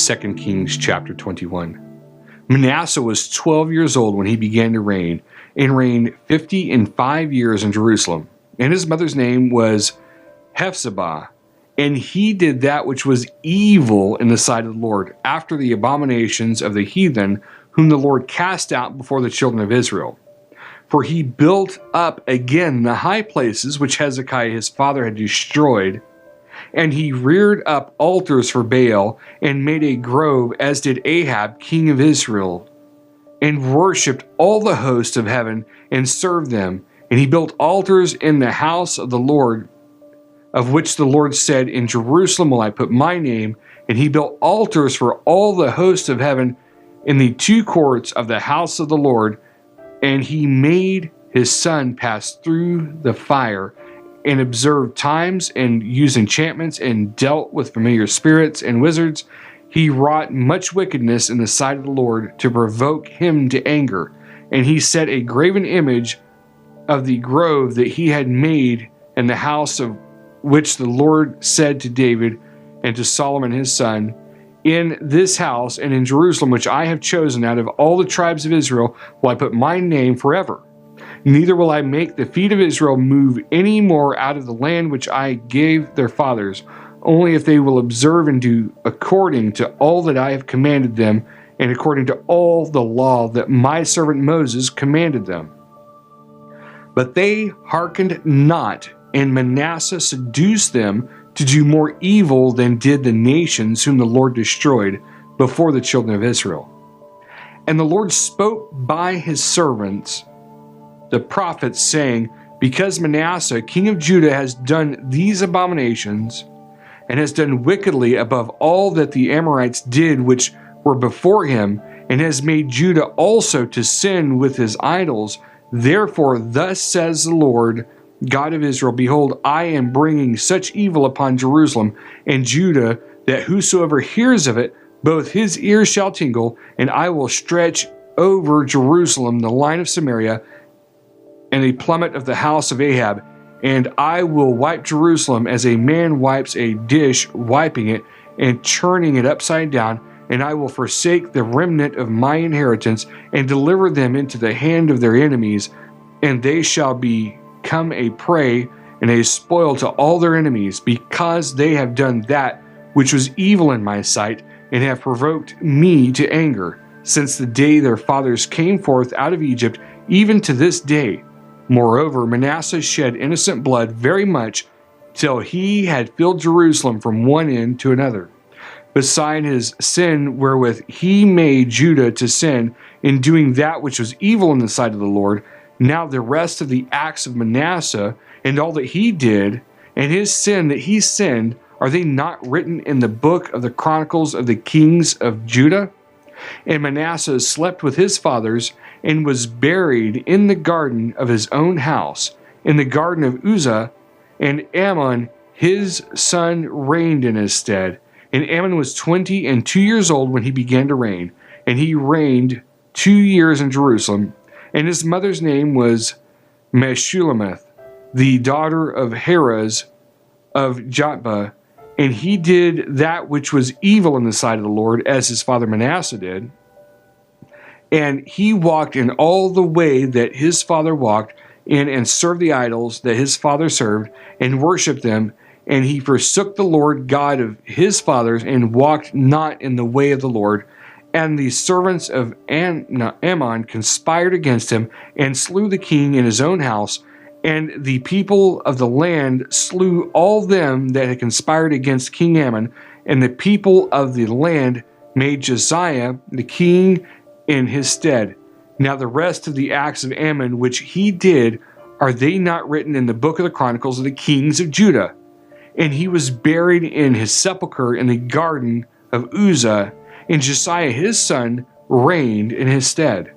2 Kings chapter 21. Manasseh was 12 years old when he began to reign, and reigned 55 years in Jerusalem. And his mother's name was Hephzibah. And he did that which was evil in the sight of the Lord, after the abominations of the heathen, whom the Lord cast out before the children of Israel. For he built up again the high places which Hezekiah his father had destroyed, and he reared up altars for Baal, and made a grove, as did Ahab king of Israel, and worshipped all the hosts of heaven, and served them. And he built altars in the house of the Lord, of which the Lord said, In Jerusalem will I put my name. And he built altars for all the hosts of heaven in the two courts of the house of the Lord. And he made his son pass through the fire, and observed times, and used enchantments, and dealt with familiar spirits and wizards. He wrought much wickedness in the sight of the Lord, to provoke him to anger. And he set a graven image of the grove that he had made in the house, of which the Lord said to David and to Solomon his son, In this house and in Jerusalem, which I have chosen out of all the tribes of Israel, will I put my name forever. Neither will I make the feet of Israel move any more out of the land which I gave their fathers, only if they will observe and do according to all that I have commanded them, and according to all the law that my servant Moses commanded them. But they hearkened not, and Manasseh seduced them to do more evil than did the nations whom the Lord destroyed before the children of Israel. And the Lord spoke by his servants, the prophets, saying, Because Manasseh, king of Judah, has done these abominations, and has done wickedly above all that the Amorites did which were before him, and has made Judah also to sin with his idols, therefore thus says the Lord God of Israel, Behold, I am bringing such evil upon Jerusalem and Judah, that whosoever hears of it, both his ears shall tingle, and I will stretch over Jerusalem the line of Samaria, and a plummet of the house of Ahab, and I will wipe Jerusalem as a man wipes a dish, wiping it and turning it upside down, and I will forsake the remnant of my inheritance, and deliver them into the hand of their enemies, and they shall become a prey and a spoil to all their enemies, because they have done that which was evil in my sight, and have provoked me to anger, since the day their fathers came forth out of Egypt, even to this day. Moreover, Manasseh shed innocent blood very much, till he had filled Jerusalem from one end to another. Beside his sin wherewith he made Judah to sin, in doing that which was evil in the sight of the Lord, now the rest of the acts of Manasseh, and all that he did, and his sin that he sinned, are they not written in the book of the Chronicles of the kings of Judah? And Manasseh slept with his fathers, and was buried in the garden of his own house, in the garden of Uzzah, and Amon his son reigned in his stead. And Amon was 22 years old when he began to reign, and he reigned 2 years in Jerusalem. And his mother's name was Meshullemeth, the daughter of Heres of Jotbah, and he did that which was evil in the sight of the Lord, as his father Manasseh did. And he walked in all the way that his father walked in, and served the idols that his father served, and worshipped them. And he forsook the Lord God of his fathers, and walked not in the way of the Lord. And the servants of Ammon conspired against him, and slew the king in his own house. And the people of the land slew all them that had conspired against King Ammon. And the people of the land made Josiah the king in his stead. Now the rest of the acts of Ammon which he did, are they not written in the book of the Chronicles of the kings of Judah? And he was buried in his sepulchre in the garden of Uzzah, and Josiah his son reigned in his stead.